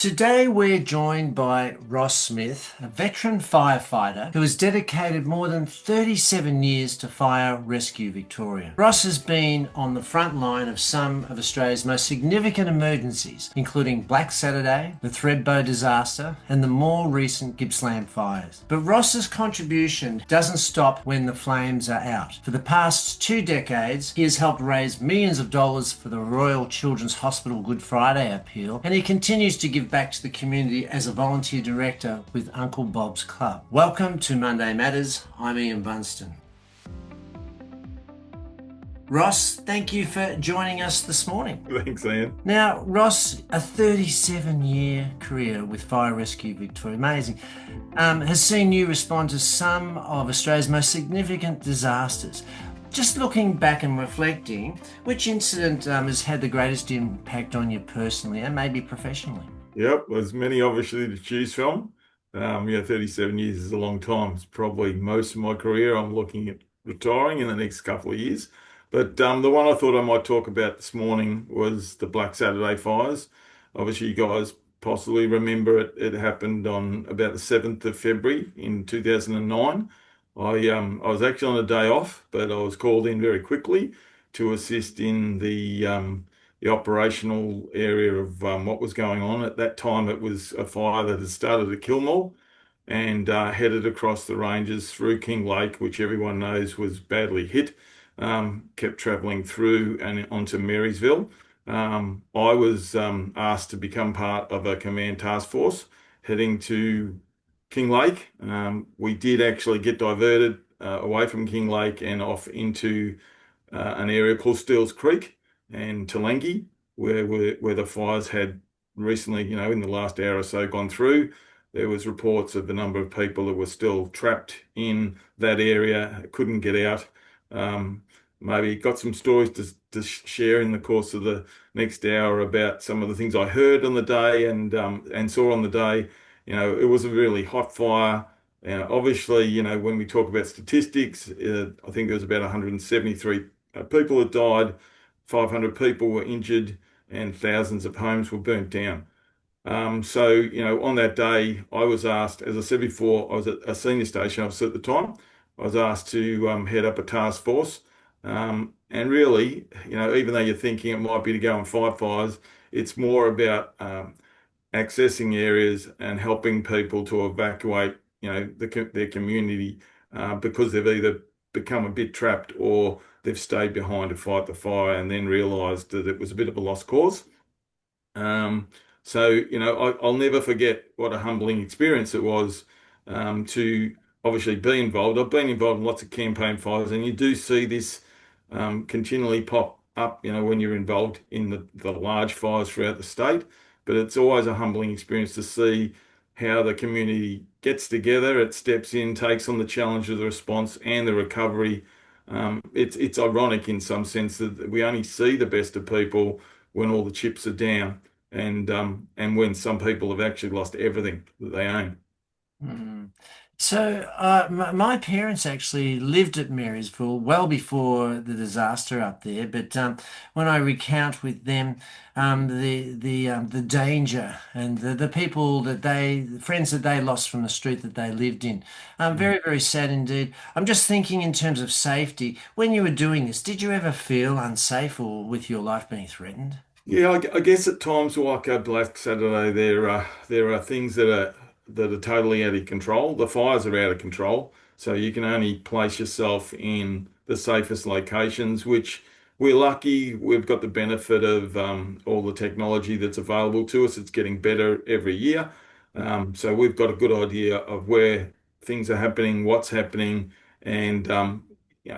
Today, we're joined by Ross Smith, a veteran firefighter who has dedicated more than 37 years to Fire Rescue Victoria. Ross has been on the front line of some of Australia's most significant emergencies, including Black Saturday, the Thredbo Disaster, and the more recent Gippsland fires. But Ross's contribution doesn't stop when the flames are out. For the past 2 decades, he has helped raise millions of dollars for the Royal Children's Hospital Good Friday appeal, and he continues to give back to the community as a volunteer director with Uncle Bob's Club. Welcome to Monday Matters. I'm Ian Bunston. Ross, thank you for joining us this morning. Thanks, Ian. Now, Ross, a 37-year career with Fire Rescue Victoria, amazing, has seen you respond to some of Australia's most significant disasters. Just looking back and reflecting, which incident has had the greatest impact on you personally and maybe professionally? Yep, there's many obviously to choose from. 37 years is a long time. It's probably most of my career. I'm looking at retiring in the next couple of years. But the one I thought I might talk about this morning was the Black Saturday fires. Obviously, you guys possibly remember it. It happened on about the 7th of February in 2009. I was actually on a day off, but I was called in very quickly to assist in the operational area of what was going on. At that time, it was a fire that had started at Kilmore and headed across the ranges through King Lake, which everyone knows was badly hit, kept travelling through and onto Marysville. I was asked to become part of a command task force heading to King Lake. We did actually get diverted away from King Lake and off into an area called Steele's Creek and Talangi, where the fires had recently, in the last hour or so gone through. There was reports of the number of people that were still trapped in that area, couldn't get out. Maybe got some stories to share in the course of the next hour about some of the things I heard on the day and saw on the day. It was a really hot fire. Obviously, when we talk about statistics, I think there was about 173 people that died, 500 people were injured, and thousands of homes were burnt down. On that day, I was asked, as I said before, I was at a senior station officer at the time. I was asked to head up a task force. And really, even though you're thinking it might be to go and fight fires, it's more about accessing areas and helping people to evacuate, their community because they've either become a bit trapped or they've stayed behind to fight the fire and then realised that it was a bit of a lost cause. I'll never forget what a humbling experience it was to obviously be involved. I've been involved in lots of campaign fires, and you do see this continually pop up, when you're involved in the large fires throughout the state. But it's always a humbling experience to see how the community gets together, it steps in, takes on the challenge of the response and the recovery. It's ironic in some sense that we only see the best of people when all the chips are down and when some people have actually lost everything that they own. Mm. So, my parents actually lived at Marysville well before the disaster up there. But when I recount with them the danger and the people the friends that they lost from the street that they lived in, very, very sad indeed. I'm just thinking in terms of safety. When you were doing this, did you ever feel unsafe or with your life being threatened? Yeah, I guess at times like a Black Saturday, there are things that are totally out of control. The fires are out of control, so you can only place yourself in the safest locations. Which we're lucky we've got the benefit of all the technology that's available to us. It's getting better every year, so we've got a good idea of where things are happening, what's happening, and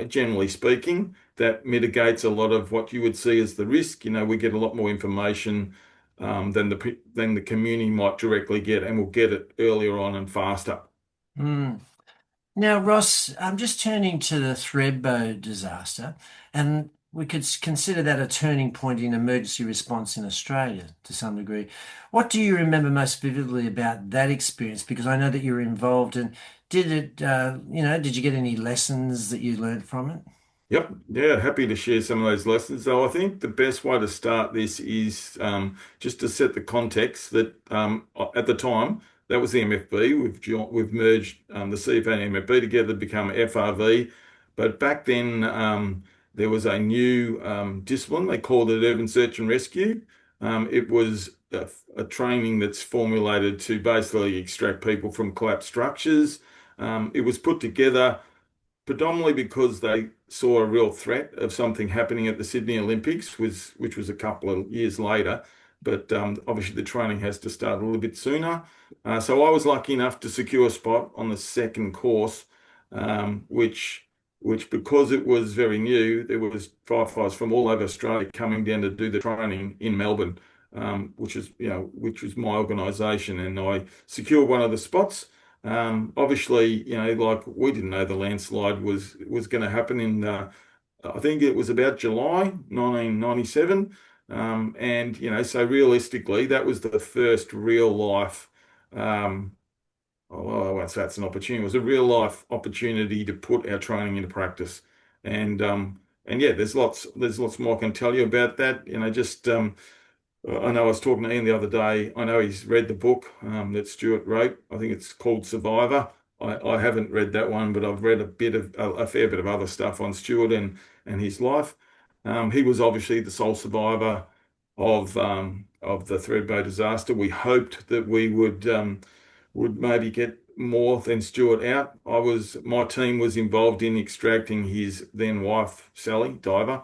generally speaking, that mitigates a lot of what you would see as the risk. We get a lot more information than the community might directly get, and we'll get it earlier on and faster. Mm. Now, Ross, I'm just turning to the Thredbo disaster, and we could consider that a turning point in emergency response in Australia to some degree. What do you remember most vividly about that experience? Because I know that you were involved, and did you get any lessons that you learned from it? Yep, yeah, happy to share some of those lessons. So I think the best way to start this is just to set the context that at the time that was the MFB. We've merged the CFA and MFB together to become FRV. But back then there was a new discipline. They called it urban search and rescue. It was a training that's formulated to basically extract people from collapsed structures. It was put together predominantly because they saw a real threat of something happening at the Sydney Olympics, which was a couple of years later. But obviously, the training has to start a little bit sooner. So I was lucky enough to secure a spot on the second course, which because it was very new, there was firefighters from all over Australia coming down to do the training in Melbourne, which was my organisation, and I secured one of the spots. Obviously, like we didn't know the landslide was going to happen in I think it was about July 1997. And so realistically, that was the first real life um, well, I won't say it's an opportunity. It was a real life opportunity to put our training into practice. And yeah, there's lots more I can tell you about that. Just I know I was talking to Ian the other day. I know he's read the book that Stuart wrote. I think it's called Survivor. I haven't read that one, but I've read a fair bit of other stuff on Stuart and his life. He was obviously the sole survivor of the Thredbo disaster. We hoped that we would maybe get more than Stuart out. My team was involved in extracting his then wife, Sally, diver,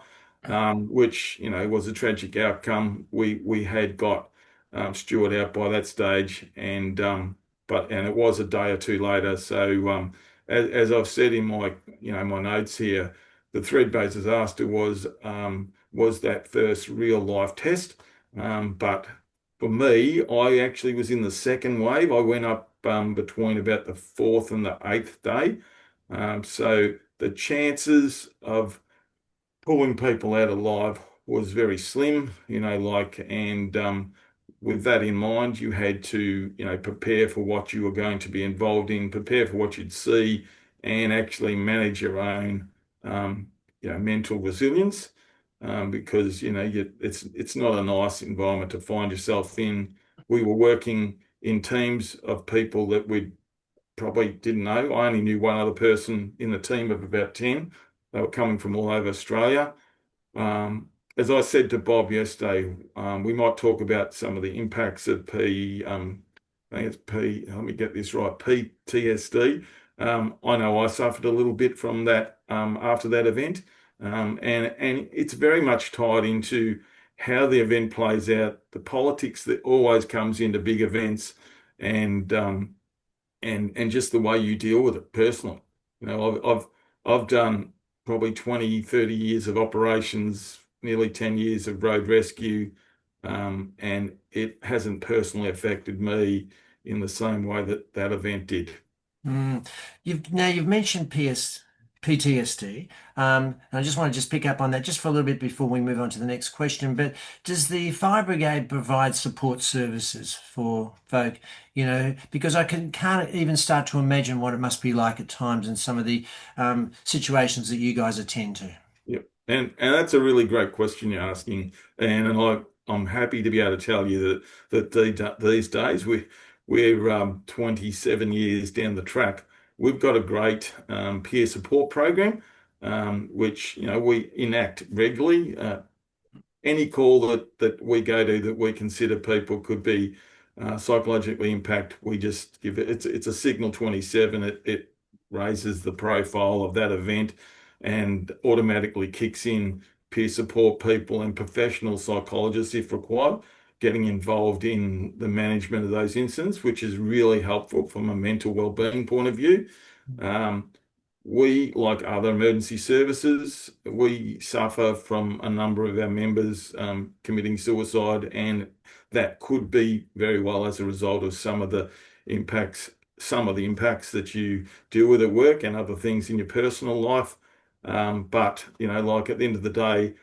which, was a tragic outcome. We had got Stuart out by that stage, and it was a day or two later. So as I've said in my notes here, the Thredbo disaster was that first real life test. But for me, I actually was in the second wave. I went up between about the fourth and the eighth day. So the chances of pulling people out alive was very slim, and with that in mind, you had to, prepare for what you were going to be involved in, prepare for what you'd see, and actually manage your own, mental resilience, because it's not a nice environment to find yourself in. We were working in teams of people that we probably didn't know. I only knew one other person in the team of about 10. They were coming from all over Australia. As I said to Bob yesterday, we might talk about some of the impacts of I think it's let me get this right, PTSD. I know I suffered a little bit from that after that event. And it's very much tied into how the event plays out, the politics that always comes into big events, and and just the way you deal with it personally. I've done probably 20, 30 years of operations, nearly 10 years of road rescue, and it hasn't personally affected me in the same way that that event did. Mm. You've mentioned PTSD. And I just want to just pick up on that just for a little bit before we move on to the next question. But does the fire brigade provide support services for folk? Because I can't even start to imagine what it must be like at times in some of the situations that you guys attend to. Yep. And that's a really great question you're asking. And I'm happy to be able to tell you these days we're 27 years down the track. We've got a great peer support program, which we enact regularly. Any call that we go to that we consider people could be psychologically impacted, we just give it. It's a signal 27. It raises the profile of that event and automatically kicks in peer support people and professional psychologists if required, getting involved in the management of those incidents, which is really helpful from a mental well-being point of view. Um, we, like other emergency services, we suffer from a number of our members committing suicide, and that could be very well as a result of some of the impacts that you deal with at work and other things in your personal life. But like at the end of the day,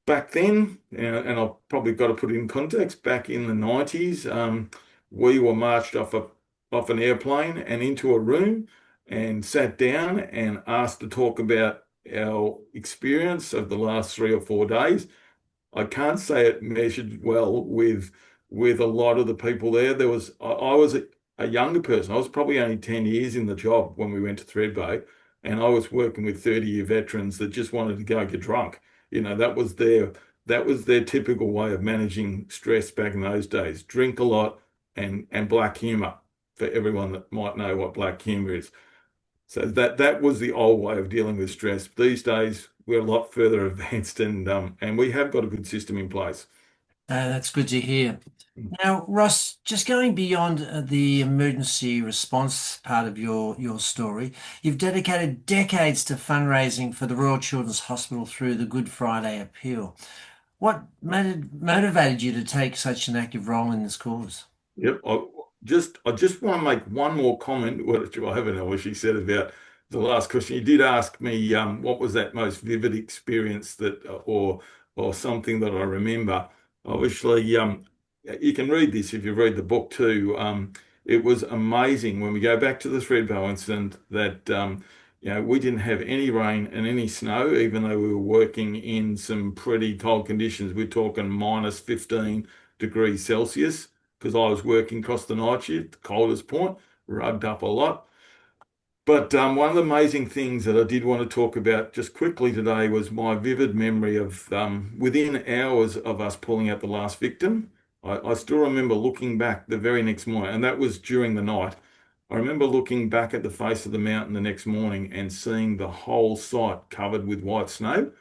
back then, and I've probably got to put it in context, back in the 90s, we were marched off an airplane and into a room and sat down and asked to talk about our experience of the last 3 or 4 days. I can't say it measured well with a lot of the people there. I was a younger person. I was probably only 10 years in the job when we went to Thredbo, and I was working with 30-year veterans that just wanted to go get drunk. That was their typical way of managing stress back in those days. Drink a lot and black humor, for everyone that might know what black humor is. So that was the old way of dealing with stress. These days, we're a lot further advanced, and we have got a good system in place. That's good to hear. Now, Ross, just going beyond the emergency response part of your story, you've dedicated decades to fundraising for the Royal Children's Hospital through the Good Friday Appeal. What motivated you to take such an active role in this cause? Yep. I just want to make one more comment, which I haven't know what she said about the last question. You did ask me what was that most vivid experience that or something that I remember. Obviously, you can read this if you read the book too. It was amazing when we go back to the Thredbo incident that we didn't have any rain and any snow, even though we were working in some pretty cold conditions. We're talking minus 15 degrees Celsius because I was working across the night shift, the coldest point, rugged up a lot. But one of the amazing things that I did want to talk about just quickly today was my vivid memory of within hours of us pulling out the last victim. I still remember looking back the very next morning, and that was during the night. I remember looking back at the face of the mountain the next morning and seeing the whole site covered with white snow,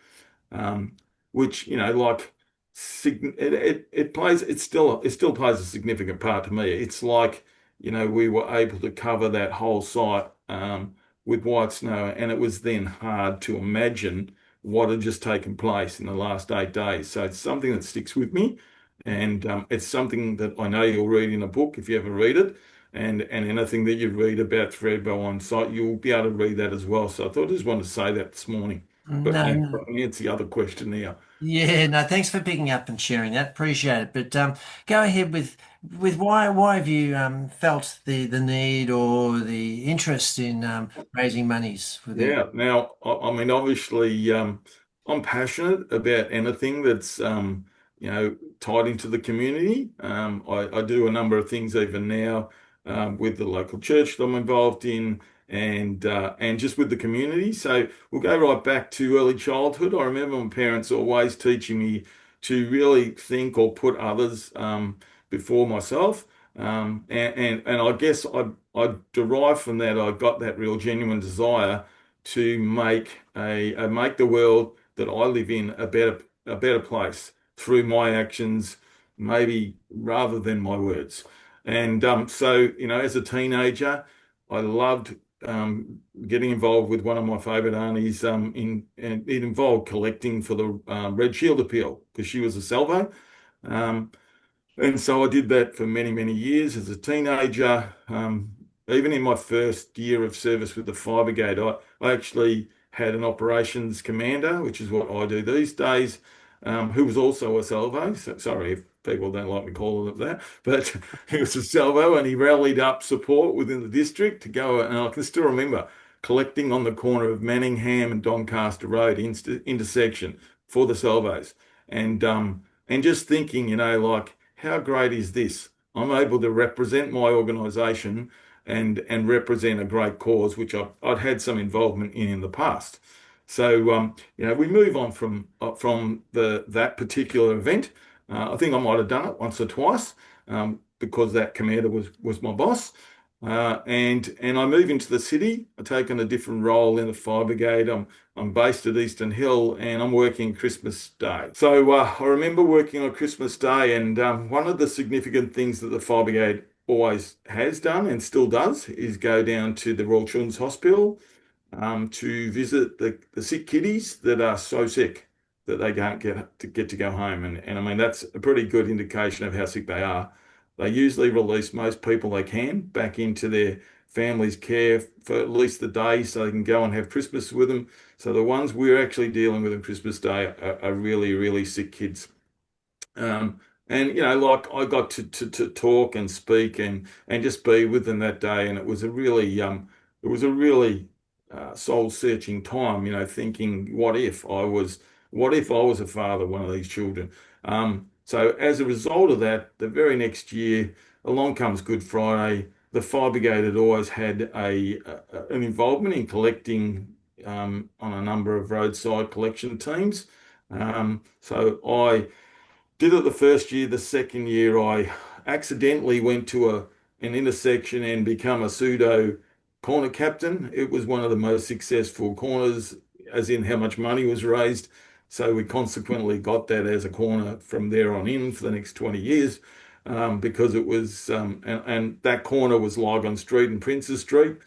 um, which like it still plays a significant part to me. It's like we were able to cover that whole site with white snow, and it was then hard to imagine what had just taken place in the last 8 days. So it's something that sticks with me, and it's something that I know you'll read in a book if you ever read it. And anything that you read about Thredbo on site, you'll be able to read that as well. So I thought I just wanted to say that this morning. But No, now no. I can answer the other question now. Yeah, no, thanks for picking up and sharing that. Appreciate it. But go ahead with why have you felt the need or the interest in raising monies for the Yeah. Now, I mean, obviously, I'm passionate about anything that's, tied into the community. I do a number of things even now with the local church that I'm involved in, and just with the community. So we'll go right back to early childhood. I remember my parents always teaching me to really think or put others before myself. And I guess I derived from that, I got that real genuine desire to make the world that I live in a better place through my actions, maybe rather than my words. And so, as a teenager, I loved getting involved with one of my favourite aunties. And it involved collecting for the Red Shield Appeal because she was a salvo. Um, and so I did that for many, many years as a teenager. Even in my first year of service with the fire brigade, I actually had an operations commander, which is what I do these days, who was also a salvo. So, sorry if people don't like me calling it that, but he was a salvo and he rallied up support within the district to go. And I can still remember collecting on the corner of Manningham and Doncaster Road intersection for the salvos. And just thinking, like, how great is this? I'm able to represent my organisation and represent a great cause, which I'd had some involvement in the past. So, we move on from that particular event. I think I might have done it once or twice because that commander was my boss. And I move into the city. I take on a different role in the fire brigade. I'm based at Eastern Hill and I'm working Christmas Day. So I remember working on Christmas Day, and one of the significant things that the fire brigade always has done and still does is go down to the Royal Children's Hospital to visit the sick kiddies that are so sick that they can't get to go home. And I mean, that's a pretty good indication of how sick they are. They usually release most people they can back into their family's care for at least the day so they can go and have Christmas with them. So the ones we're actually dealing with on Christmas Day are really, really sick kids. And like I got to talk and speak and just be with them that day, and it was a really soul-searching time, thinking, what if I was a father of one of these children? So as a result of that, the very next year, along comes Good Friday. The fire brigade had always had an involvement in collecting on a number of roadside collection teams. So I did it the first year. The second year, I accidentally went to an intersection and become a pseudo corner captain. It was one of the most successful corners, as in how much money was raised. So we consequently got that as a corner from there on in for the next 20 years, because it was, and that corner was Lygon Street and Princes Street.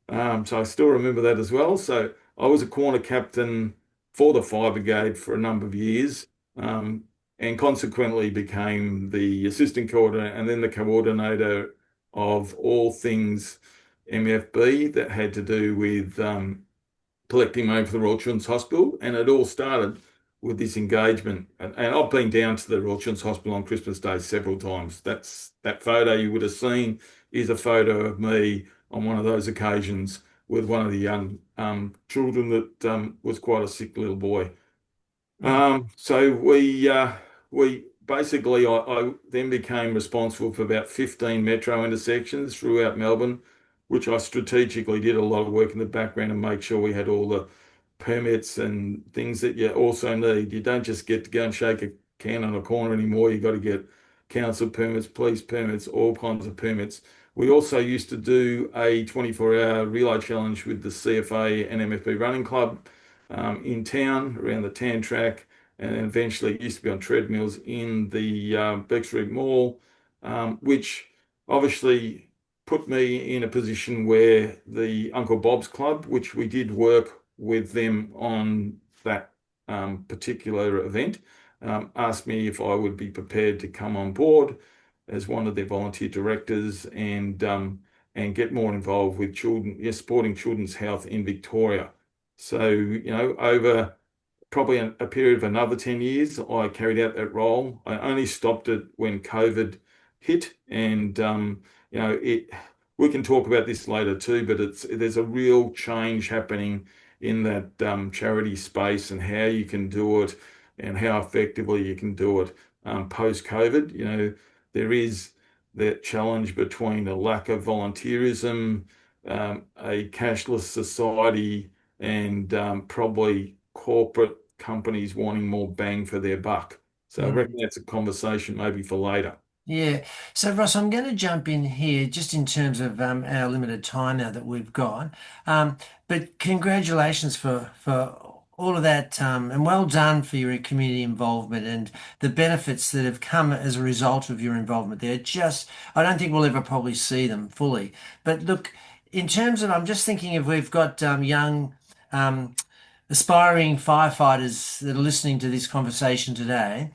So I still remember that as well. So I was a corner captain for the fire brigade for a number of years, and consequently became the assistant coordinator and then the coordinator of all things MFB that had to do with collecting money for the Royal Children's Hospital. And it all started with this engagement. And I've been down to the Royal Children's Hospital on Christmas Day several times. That photo you would have seen is a photo of me on one of those occasions with one of the young children that was quite a sick little boy. So we basically I then became responsible for about 15 metro intersections throughout Melbourne, which I strategically did a lot of work in the background and make sure we had all the permits and things that you also need. You don't just get to go and shake a can on a corner anymore. You've got to get council permits, police permits, all kinds of permits. We also used to do a 24-hour relay challenge with the CFA and MFB Running Club in town around the town track, and then eventually it used to be on treadmills in the Bexley Mall, which obviously put me in a position where the Uncle Bob's Club, which we did work with them on that particular event, asked me if I would be prepared to come on board as one of their volunteer directors and get more involved with children, yeah, supporting children's health in Victoria. So, over probably a period of another 10 years, I carried out that role. I only stopped it when COVID hit, and we can talk about this later too, but there's a real change happening in that charity space and how you can do it and how effectively you can do it post-COVID. There is that challenge between a lack of volunteerism, a cashless society, and probably corporate companies wanting more bang for their buck. So I reckon that's a conversation maybe for later. Yeah. So, Ross, I'm going to jump in here just in terms of our limited time now that we've got. But congratulations for all of that, and well done for your community involvement and the benefits that have come as a result of your involvement there. Just, I don't think we'll ever probably see them fully. But look, in terms of, I'm just thinking if we've got young um, aspiring firefighters that are listening to this conversation today.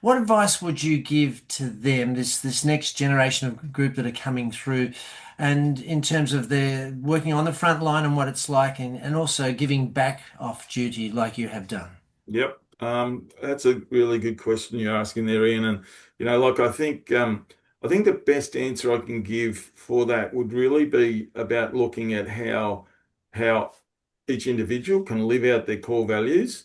What advice would you give to them, this next generation of group that are coming through, and in terms of their working on the front line and what it's like, and also giving back off duty like you have done? Yep. That's a really good question you're asking there, Ian. And like I think the best answer I can give for that would really be about looking at how each individual can live out their core values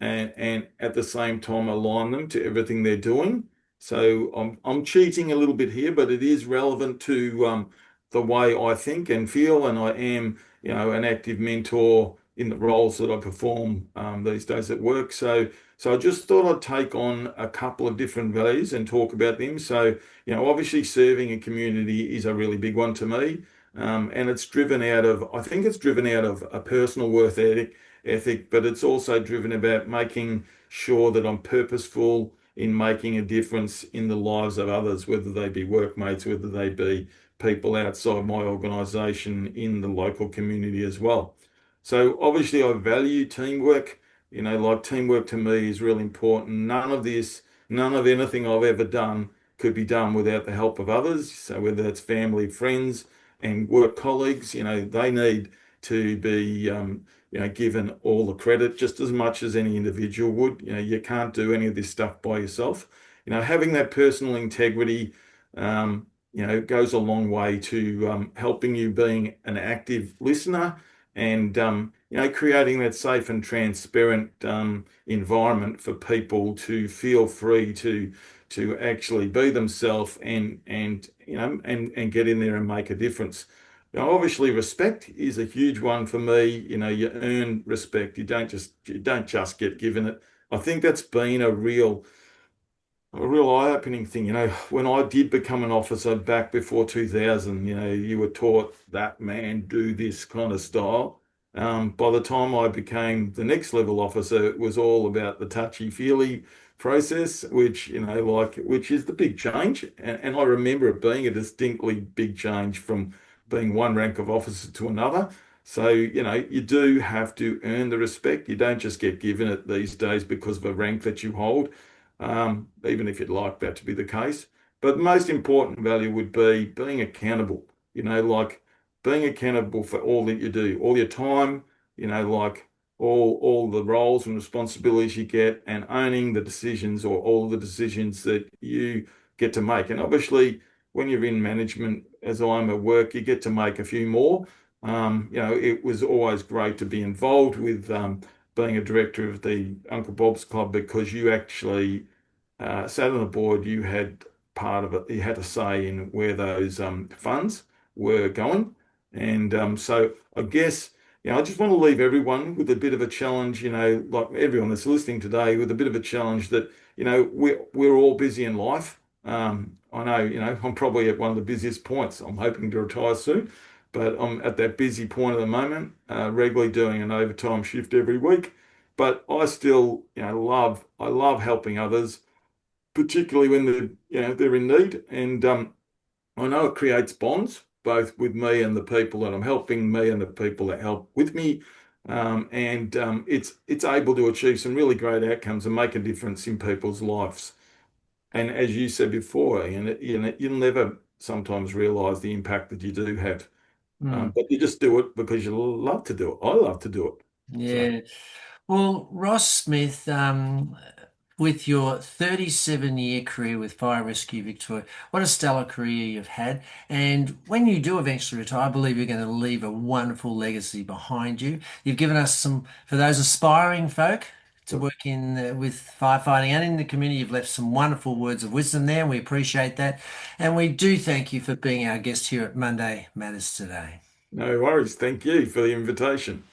and at the same time align them to everything they're doing. So I'm cheating a little bit here, but it is relevant to the way I think and feel, and I am, an active mentor in the roles that I perform these days at work. So I just thought I'd take on a couple of different values and talk about them. So, obviously serving a community is a really big one to me. And I think it's driven out of a personal ethic, but it's also driven about making sure that I'm purposeful in making a difference in the lives of others, whether they be workmates, whether they be people outside my organisation in the local community as well. So obviously I value teamwork. Like teamwork to me is really important. None of anything I've ever done could be done without the help of others. So whether that's family, friends, and work colleagues, they need to be, given all the credit just as much as any individual would. You can't do any of this stuff by yourself. Having that personal integrity, goes a long way to helping you being an active listener and creating that safe and transparent environment for people to feel free to actually be themselves and get in there and make a difference. Now, obviously, respect is a huge one for me. You earn respect. You don't just get given it. I think that's been a real eye-opening thing. When I did become an officer back before 2000, you were taught that man do this kind of style. By the time I became the next level officer, it was all about the touchy-feely process, which is the big change. And I remember it being a distinctly big change from being one rank of officer to another. So, you do have to earn the respect. You don't just get given it these days because of a rank that you hold, even if you'd like that to be the case. But the most important value would be being accountable, like being accountable for all that you do, all your time, like all the roles and responsibilities you get, and owning the decisions or all the decisions that you get to make. And obviously, when you're in management, as I'm at work, you get to make a few more. It was always great to be involved with being a director of the Uncle Bob's Club because you actually sat on the board, you had part of it, you had a say in where those funds were going. And so I guess, I just want to leave everyone with a bit of a challenge, like everyone that's listening today, with a bit of a challenge that, we're all busy in life. I know, I'm probably at one of the busiest points. I'm hoping to retire soon, but I'm at that busy point at the moment, regularly doing an overtime shift every week. But I still, I love helping others, particularly when they're in need. And I know it creates bonds both with me and the people that I'm helping, me and the people that help with me. And it's able to achieve some really great outcomes and make a difference in people's lives. And as you said before, you'll never sometimes realize the impact that you do have. Mm. But you just do it because you love to do it. I love to do it. So Yeah. Well, Ross Smith, with your 37-year career with Fire Rescue Victoria, what a stellar career you've had. And when you do eventually retire, I believe you're going to leave a wonderful legacy behind you. You've given us some, for those aspiring folk to work in with firefighting and in the community, you've left some wonderful words of wisdom there, and we appreciate that. And we do thank you for being our guest here at Monday Matters today. no worries. Thank you for the invitation.